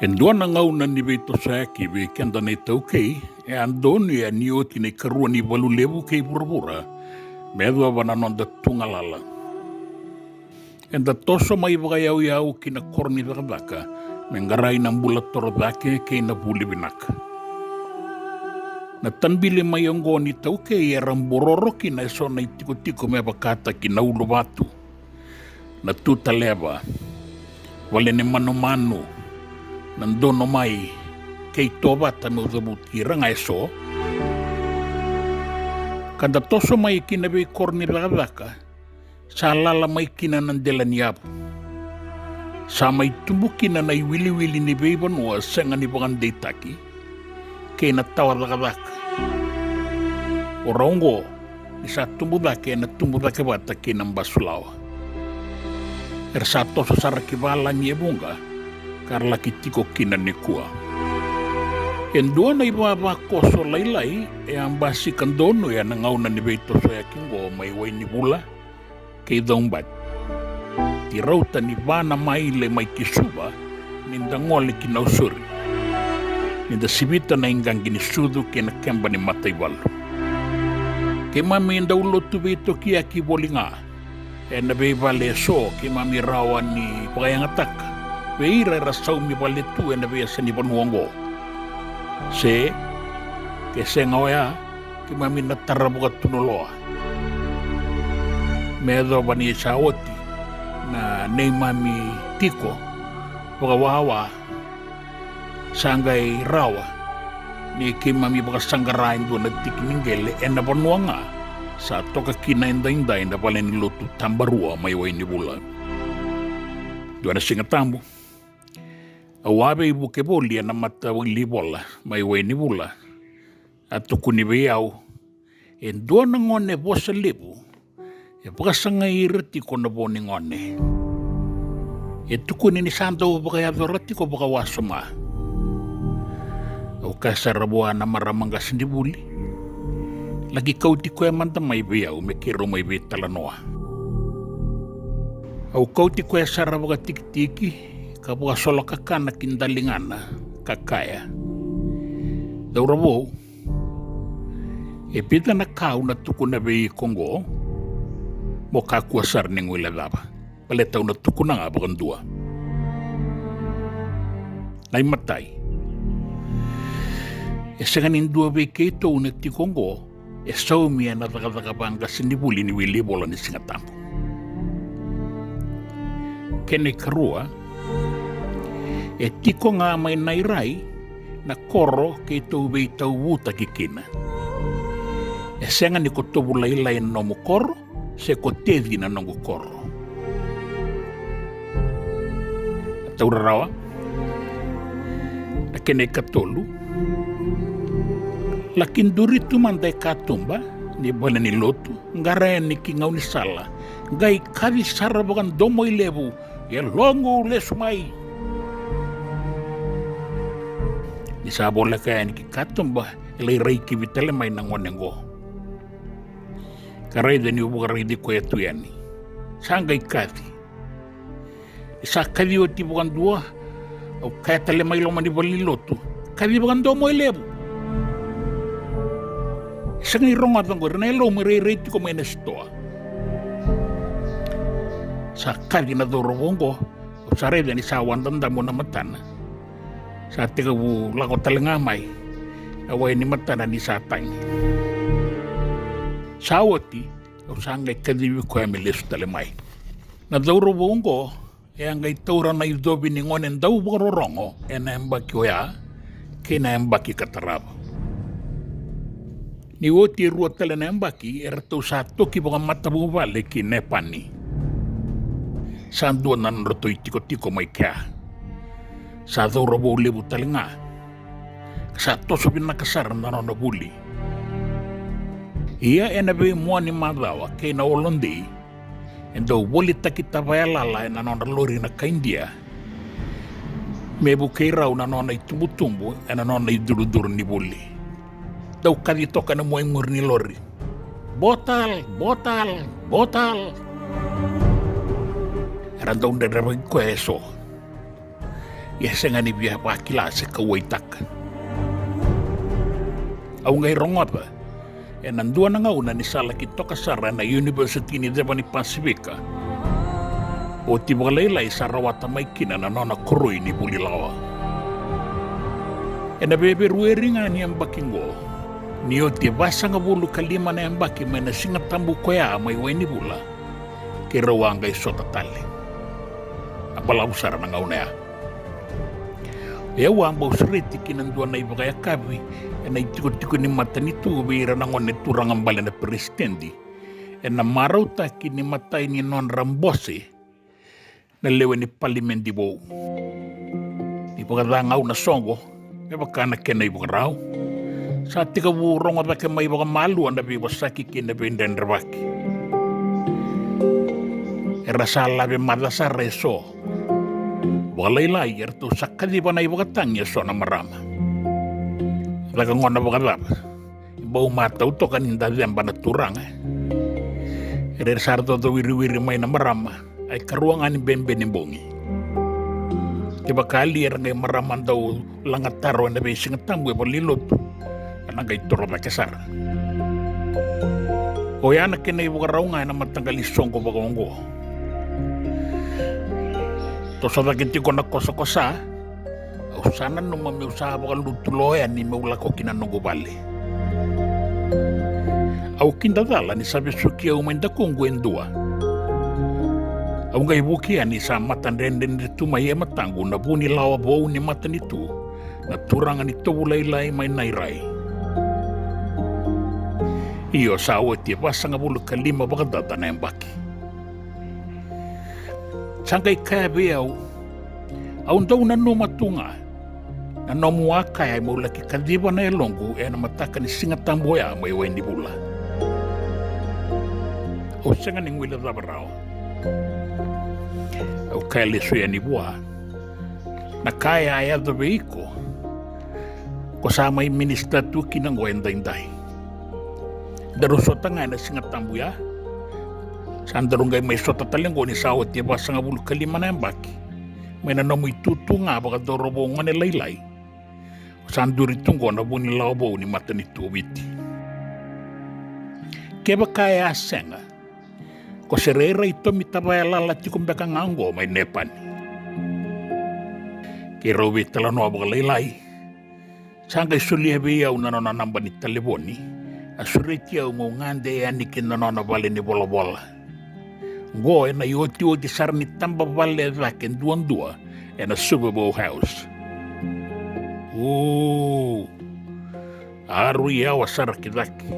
En duana ngau na ni veito saaki ve kenda nei taukei, e andoni e nioti nei karua ni walu levu kei pura me dua wana nonda tungalala. En da toso mai wakai au iau ki na korni vakavaka, me ngarai na mbula toro vake kei na vuli vinaka. Na tanbile mai ongo ni taukei e rambororo ki na eso na itiko me wakata ki na ulu watu. Na tuta leva, wale ne manu nandono mai kei tovata me uzabuti ranga eso. Kada toso mai kina vei korni vakavaka, sa lala mai kina nandela niapu. Sa mai tumbu kina na iwili ni vei vanua senga ni vangandeitaki, kei na tawa vakavaka. O raungo, ni sa tumbu vake na tumbu vake vata kei na mbasulawa. Sa toso saraki vala ni ebunga, karla ki tiko kina ni kua. En dua na iwa koso lailai e ambasi kandono ya na ngau na ni veito soya kingo mai wai ni bula kei dhaumbat. Ti rauta ni vana mai le mai kisuba ninda ngole ki nausuri. Ninda sibita na ingangi ni sudu ke na kemba ni matai walu. Ke mami inda ulotu veito kia ki bolinga. E na vei vale so ke mami rawa ni pakayangataka. Veira rasau mi vale tu e na vei asa ni panuongo. Se, ke se ngawea, ke mami na tarabuka tunoloa. Medo bani saoti, na nei mami tiko, wakawawa, sangai rawa, ni ke mami baka sanggarain doon na tikiningele, ena panuanga, sa toka kina inda inda pala ni lotu tambarua mayaway ni bulan. Doon na singatambo. Awabe ibu ke boli na mata wili bola mai weni bula atu kuni beau en dona ngone bosa lebu e pasanga irti kono boni ngone e tukuni ni santo baka ya dorati ko baka wasuma o kasarabu na maramanga sindibuli lagi kau ti ko manta mai beau me kiro mai betalanoa au kau ti ko sarabu ka tiki kapag solo kakana kindalingana kakaya. Daurabo, pita na kau na tuku na vei kongo, mo kakuasar ning wila daba. Paletaw na tuku na nga bakan dua. Nay matay. Sanganin dua vei keito na ti kongo, saumia na takabanga sinibuli ni wili bola ni singatampo. Kene karua, tiko nga may nairay na koro kay tubay tawuta kikina. Senga ni ko tubulaylay na mo koro, se ko tevi na nongo koro. Taurarawa, kene katolu, lakin duritu manday katumba, ni bola ni lotu, ngarayan ni kingaw ni sala, gay kavi sarabagan domoy lebu, longo lesumay. Ni sabola kaya ni kikatumba ilay reiki vitale may nangonengo. Karay dani ubukaray di ko eto yan. Sangay kati. Isa kadiyo ti bukan dua. O kaya tale may loman di baliloto. Kadi bukan do mo ilebo. Isang irongat ang ko. Rinelo miray-rate ko may nastoa. Sa kadi na dorobong ko. O sa rin ni sawan tanda mo na matana. Sa tiga bu lako talengamay, away ni mata na ni satay. Sawati, o sangay kadiwi ko amilis talemay. Na dauro buong ko, angay taura na idobi ni ngonen daw bororongo, na embaki oya, kina embaki katarabo. Ni woti ruot tala na embaki, erto sa toki bukang mata bumabali kinepani. Sanduan na narotoy tiko-tiko may kaya. Sa dauro bo lebu talinga. Sa toso binakasar na nabuli. Iya enabe mo ni madawa kay na olondi. Endo wali takita bayalala na nalori na ka India. Mebu kay raw na nonay tumbo-tumbo na nonay duro-duro ni buli. Daw kadito ka na mo ay ni lori. Botal! Botal! Botal! Era daw na ko eso. ya sengani biya pakila se kawaitaka. Au ngai rongota, e nandua na ngauna ni sala ki toka sara na University ni Devani Pasifika. O tibalela i sarawata maikina na nona koroi ni Bulilawa. E na bebe rueringa ni ambakingo, ni o te vasanga bulu kalima na ambaki mai na singa tambu koya mai waini bula, ke rawanga i sota tali. Apala usara na ngauna ya. E wamba usreti kinandua na ibagaya kabi, e na itiko-tiko ni matanitu beira na ngone turangan bala na presidendi, e na marauta ki ni matai ni non rambose, na lewe ni palimendi bo. Ibagada ngau na songo, e baka na kena ibagarao. Sa tika wurongo baka may ibaga malu anda bibasaki kina benden rabaki. E rasala be madasa reso. Walaila yerto sakadi ba na ibagatangya so na marama. Laga ngona bagadab. Bau mata utokan inda zemba na turang. Ere sarto do wiri-wiri may na marama ay karuangan ni bembe ni bongi. Tiba kali ngay maraman daw langataro na besing tamwe balilot. Anang toro na kesar. O yan na kinay bugaraw nga na matangalisong ko bagonggo. To sa daginti ko na kosa-kosa, sana nung mamiusaha bakal lutuloyan ni maula ko kinanong bali. Au kindadala ni sabi sukia umenda kong gwendua. Au nga ibukia ni sa matan renden dito may matango na buni lawa buo ni matan ito na turangan ito wulaylay may nairay. Iyo sa awat ya basa nga bulu kalima bakadata na yung baki. Sangkay kabe au daw na numatunga na nomuaka ay mula ki kadiba na elongo na mataka ni singatamboya may wendi bula. O senga ning wila dabarao. O kaya liso yan ibuha na kaya ay ado beiko kasama yung minista tu kinang wenday-day. Darusota nga na singatamboya sandarunggay may sota talenggo ni sawat niya basa nga bulu kalima na yung baki. May nanamoy tutu nga baka dorobo nga nilaylay. Sanduritong ko na buni labo ni mata ni tubiti. Kaya kaya asenga. Ko serera ito mitabaya lalati kung baka ngango may nepan. Kaya robi talano baka laylay. Sangkay sulihabiyaw na nananamba ni taliboni. Asuritiyaw mo ngande yan ni kinanonabali ni bola-bola. Goy na yoti-yoti sar ni tamba vale vaken duan-dua na Super Bowl house. Aru yawa sar kidaki.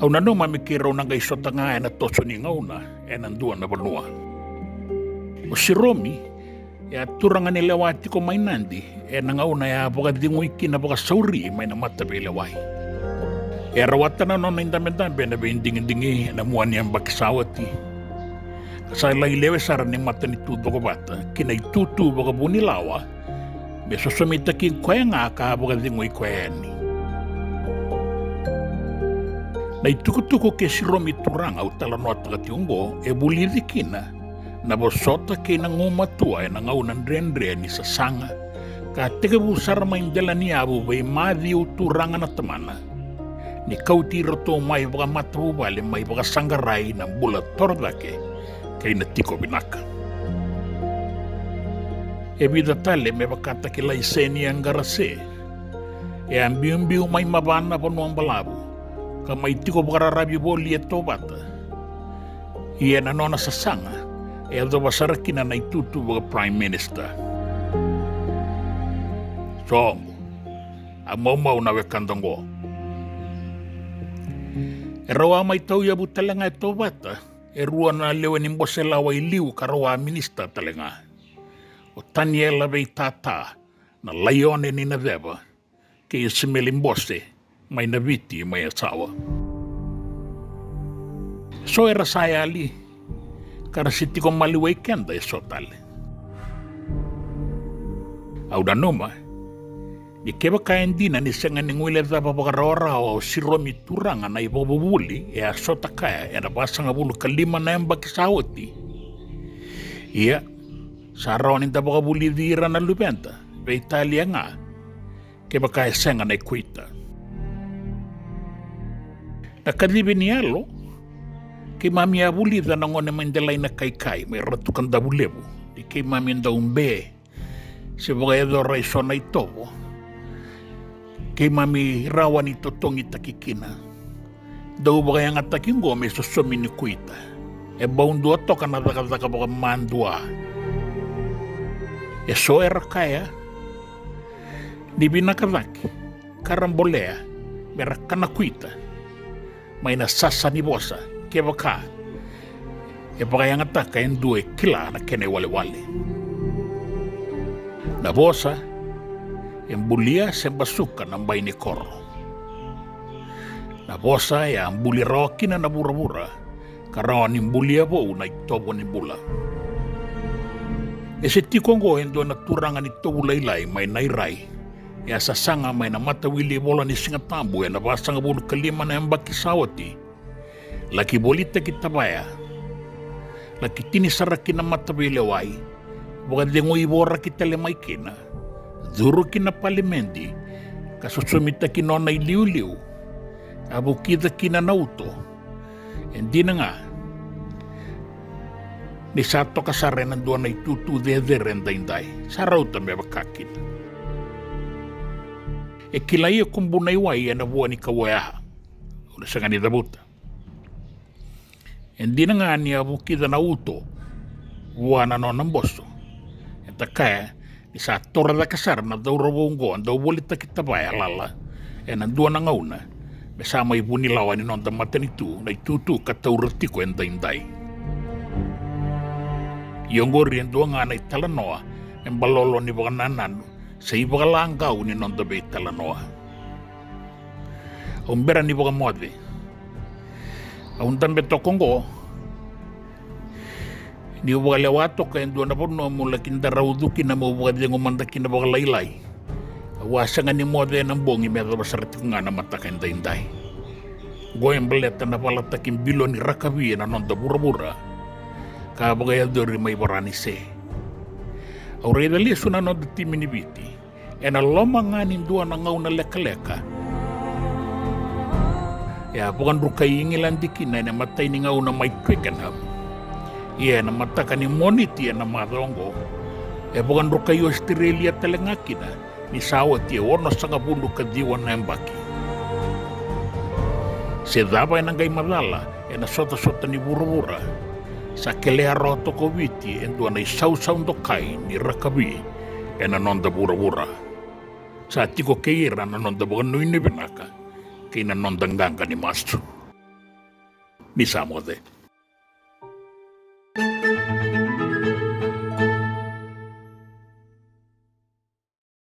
Au nano mamikiraw na ngay sota nga na toso ni ngauna nanduan na banua. O si Romy, turangan nilawati ko may nandi nangauna ya baka dingoy kinabaka sauri may namatabelaway. Rawatan na noon na indamedambe na bindingin-dingi na muan niyang bakisawati. Sa ilaylewe saran ni mata ni tuto ko bata, kinaytutu baka bunilawa, beso sumitakin kwaya nga kahabaka dingoy kwaya ni. Naitukutuko ke si Romy turang au talano at takatiunggo, bulidikin na bosota kay nangumatua nangaunan rendre ni sasanga. Katika busar maindala ni abu bay madiu turangan at tamana. Ni kau tiro to may baka matubali may baka sanggaray ng bulat tordake kay natiko binaka. Ebida tale may baka takilay seni ang garase. Ang biyong-biyong may mabana pa nuang balabo. Kamay tiko baka rarabi boli eto bata. Iyan ano na sasanga. Ado basarakin na naitutu baka Prime Minister. So, ang mau na wekandang ko. Rawa may tau yabu talaga ito bata. Ruwa na lewa ni Mbosela wa iliw karawa minista talaga. O Taniela bay tata na layone ni Nadeva. Kaya si Melimbose may nabiti may asawa. So era sayali. Karasiti kong maliway kenda esotale. Audanoma. Di keba kain di na nisanga ningwile dapa pagarawarao o si Romy turanga na ibabubuli asota kaya nabasa nga bulu kalima na yung bakisawati. Iya, Sa raonin ta baka buli dira na lupenta. Be Italia nga. Ke baka esenga na kuita. Nakadibi ni alo. Ke mami abuli da nangone mandelay na kai may ratukan da bulebu. Di ke mami nda umbe. Se baka edo raiso na itobo. Ke mami rawan ito tongi takikina. Daw baka yang ataking gome susomi ni kuita. E baundu ato ka nadakadaka baka mandua. E so era kaya. Di binakadaki. Karambolea. Merakana kuita. May nasasa ni bosa. Ke baka. E baka yang ataka yung due kila na kene wale-wale. Na bosa. Yung bulia sembasuka ng bay ni Koro. Na bosa yung buli roki na nabura-bura. Karawan yung bulia po na itobo ni bula. E si tikongo yung doon naturangan ito ulaylay may nairay. Ya sasanga may namatawili bola ni singatambo ya nabasa nga bulu kalima na yung bakisawati. Laki bolita kita baya. Laki tinisaraki na matawileway. Bukan dengo ibora kita lemay kina. Duro kina palimendi. Kasusumita kinona iliw-liw. Abo kita kina nauto. Hindi na nga. Ni sato kasare ng doon ay tutu de renday-day. Saraw tamay bakakin. E kilaya kumbunay-way yan na buwan ni kawayaha. Una sa ganita buta. Hindi na nga niya abo kita nauto. Buwan na ng boso. Ito kaya, isa tora da kasar na daw rawongo, daw bolita kita baya lala. E nanduan na nga una. Besama ibu nilawan ni nonda matanitu na itutu kataurati ko enday-day. Yung gorian doon nga na italanoa, ang balolo ni baka nanan, sa iba kalanggaw ni nonda ba italanoa. Umbera ni baka mode. Auntan beto konggo, ni baka lewato ka yung doon na po no mula kindarauduki na mo baka diyang umandakin na baka laylay. Wasa nga ni mode ng bongi medyo masarati ko nga na mata ka enday-day. Goyang baleta na palatakin bilo ni rakabi na nonda bura-bura. Kabagaya dori may barani se. Aure dali suna no de timini biti. E na loma nga nindua na ngaw na leka-leka. Ya bukan rukai ingilan dikin na matay ni ngaw na may Twickenham. Iya na mata ka ni moniti na madongo. E bukan rukai Australia talangaki na ni sawat ya warna sa kabulu kadiwan na embaki. Sedaba yang ngai madala e na sota-sota ni bura-bura. Sa kelea roto ko witi en doon ay saw-saw kai ni rakabi e na nonda bura-bura. Sa tiko keira na nonda bukan nuin ni binaka kay na nonda nganga ni mastro. Ni samode.